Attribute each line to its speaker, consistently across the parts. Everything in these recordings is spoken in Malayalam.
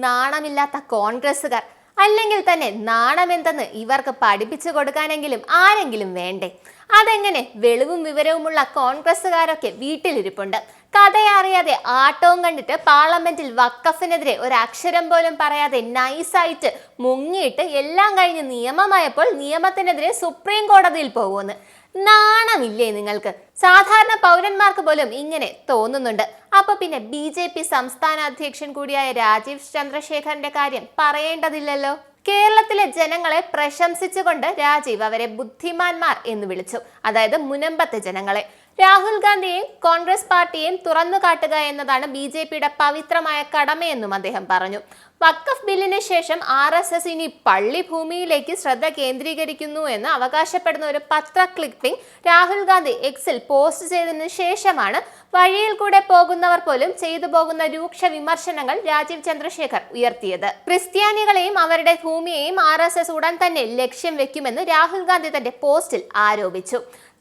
Speaker 1: നാണമില്ലാത്ത കോൺഗ്രസ്സുകാർ. അല്ലെങ്കിൽ തന്നെ നാണമെന്തെന്ന് ഇവർക്ക് പഠിപ്പിച്ചു കൊടുക്കാനെങ്കിലും ആരെങ്കിലും വേണ്ടേ? അതെങ്ങനെ? വെളിവും വിവരവുമുള്ള കോൺഗ്രസ്സുകാരൊക്കെ വീട്ടിലിരിപ്പുണ്ട്. കഥയറിയാതെ ആട്ടവും കണ്ടിട്ട് പാർലമെന്റിൽ വഖഫിനെതിരെ ഒരു അക്ഷരം പോലും പറയാതെ നൈസായിട്ട് മുങ്ങിയിട്ട് എല്ലാം കഴിഞ്ഞ് നിയമമായപ്പോൾ നിയമത്തിനെതിരെ സുപ്രീം കോടതിയിൽ പോകുമെന്ന്. നാണമില്ലേ നിങ്ങൾക്ക്? സാധാരണ പൗരന്മാർക്ക് പോലും ഇങ്ങനെ തോന്നുന്നുണ്ട്. അപ്പൊ പിന്നെ BJP സംസ്ഥാന അധ്യക്ഷൻ കൂടിയായ രാജീവ് ചന്ദ്രശേഖറിന്റെ കാര്യം പറയേണ്ടതില്ലല്ലോ. കേരളത്തിലെ ജനങ്ങളെ പ്രശംസിച്ചുകൊണ്ട് രാജീവ് അവരെ ബുദ്ധിമാന്മാർ എന്ന് വിളിച്ചു. അതായത് മുനമ്പത്തെ ജനങ്ങളെ. രാഹുൽ ഗാന്ധിയെയും കോൺഗ്രസ് പാർട്ടിയെയും തുറന്നു കാട്ടുക എന്നതാണ് BJPയുടെ പവിത്രമായ കടമയെന്നും അദ്ദേഹം പറഞ്ഞു. വഖഫ് ബില്ലിന് ശേഷം RSS ഇനി പള്ളി ഭൂമിയിലേക്ക് ശ്രദ്ധ കേന്ദ്രീകരിക്കുന്നു എന്ന് അവകാശപ്പെടുന്ന ഒരു പത്ര ക്ലിപ്പിംഗ് രാഹുൽ ഗാന്ധി എക്സിൽ പോസ്റ്റ് ചെയ്തതിനു ശേഷമാണ് വഴിയിൽ കൂടെ പോകുന്നവർ പോലും ചെയ്തു പോകുന്ന രൂക്ഷ വിമർശനങ്ങൾ രാജീവ് ചന്ദ്രശേഖർ ഉയർത്തിയത്. ക്രിസ്ത്യാനികളെയും അവരുടെ ഭൂമിയെയും RSS ഉടൻ തന്നെ ലക്ഷ്യം വെക്കുമെന്ന് രാഹുൽ ഗാന്ധി തന്റെ പോസ്റ്റിൽ ആരോപിച്ചു.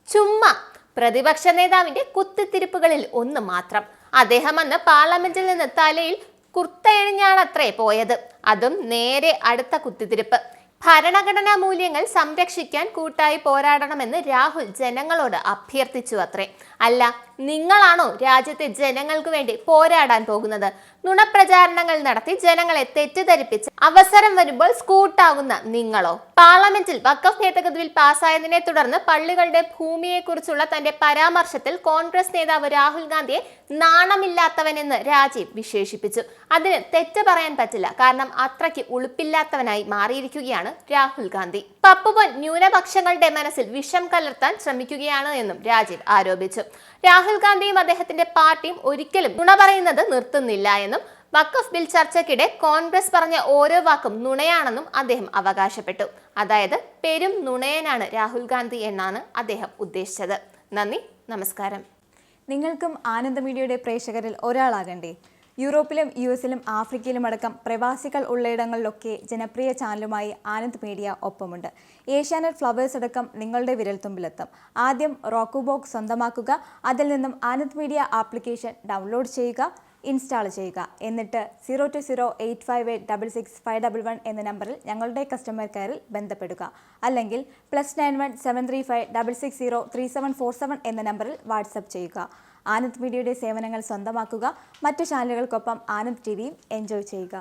Speaker 1: ചുമ്മാ പ്രതിപക്ഷ നേതാവിന്റെ കുത്തിത്തിരിപ്പുകളിൽ ഒന്ന് മാത്രം. അദ്ദേഹം അന്ന് പാർലമെന്റിൽ നിന്ന് തലയിൽ കുർത്തയണിഞ്ഞാണത്രേ പോയത്. അതും നേരെ അടുത്ത കുത്തിത്തിരിപ്പ്. ഭരണഘടനാ മൂല്യങ്ങൾ സംരക്ഷിക്കാൻ കൂട്ടായി പോരാടണമെന്ന് രാഹുൽ ജനങ്ങളോട് അഭ്യർത്ഥിച്ചു അത്രേ. അല്ല, നിങ്ങളാണോ രാജ്യത്തെ ജനങ്ങൾക്ക് വേണ്ടി പോരാടാൻ പോകുന്നത്? നുണപ്രചാരണങ്ങൾ നടത്തി ജനങ്ങളെ തെറ്റിദ്ധരിപ്പിച്ച് അവസരം വരുമ്പോൾ സ്കൂട്ടാകുന്ന നിങ്ങളോ? പാർലമെന്റിൽ വഖഫ് ഭേദഗതി ബിൽ പാസ്സായതിനെ തുടർന്ന് പള്ളികളുടെ ഭൂമിയെക്കുറിച്ചുള്ള തന്റെ പരാമർശത്തിൽ കോൺഗ്രസ് നേതാവ് രാഹുൽ ഗാന്ധിയെ നാണമില്ലാത്തവനെന്ന് രാജീവ് വിശേഷിപ്പിച്ചു. അതിന് തെറ്റ് പറയാൻ പറ്റില്ല, കാരണം അത്രയ്ക്ക് ഉളുപ്പില്ലാത്തവനായി മാറിയിരിക്കുകയാണ് രാഹുൽ ഗാന്ധി. പപ്പുപൊൻ ന്യൂനപക്ഷങ്ങളുടെ മനസ്സിൽ വിഷം കലർത്താൻ ശ്രമിക്കുകയാണ് എന്നും രാജീവ് ആരോപിച്ചു. രാഹുൽ ഗാന്ധിയും അദ്ദേഹത്തിന്റെ പാർട്ടിയും ഒരിക്കലും നുണ പറയുന്നത് നിർത്തുന്നില്ല എന്നും വഖഫ് ബിൽ ചർച്ചയ്ക്കിടെ കോൺഗ്രസ് പറഞ്ഞ ഓരോ വാക്കും നുണയാണെന്നും അദ്ദേഹം അവകാശപ്പെട്ടു. അതായത് പെരും നുണയനാണ് രാഹുൽ ഗാന്ധി എന്നാണ് അദ്ദേഹം ഉദ്ദേശിച്ചത്. നന്ദി, നമസ്കാരം.
Speaker 2: നിങ്ങൾക്കും ആനന്ദ മീഡിയയുടെ പ്രേക്ഷകരിൽ ഒരാളാകണ്ടേ? യൂറോപ്പിലും US-ലും ആഫ്രിക്കയിലും അടക്കം പ്രവാസികൾ ഉള്ളയിടങ്ങളിലൊക്കെ ജനപ്രിയ ചാനലുമായി ആനന്ദ് മീഡിയ ഒപ്പമുണ്ട്. ഏഷ്യാനെറ്റ് ഫ്ലവേഴ്സ് അടക്കം നിങ്ങളുടെ വിരൽത്തുമ്പിലെത്തും. ആദ്യം റോക്കു ബോക്സ് സ്വന്തമാക്കുക. അതിൽ നിന്നും ആനന്ദ് മീഡിയ ആപ്ലിക്കേഷൻ ഡൗൺലോഡ് ചെയ്യുക, ഇൻസ്റ്റാൾ ചെയ്യുക. എന്നിട്ട് 0208586651 എന്ന നമ്പറിൽ ഞങ്ങളുടെ കസ്റ്റമർ കെയറിൽ ബന്ധപ്പെടുക. അല്ലെങ്കിൽ +91 735 660 3747 എന്ന നമ്പറിൽ വാട്സപ്പ് ചെയ്യുക. ആനന്ദ് മീഡിയയുടെ സേവനങ്ങൾ സ്വന്തമാക്കുക. മറ്റു ചാനലുകൾക്കൊപ്പം ആനന്ദ് TVയും എൻജോയ് ചെയ്യുക.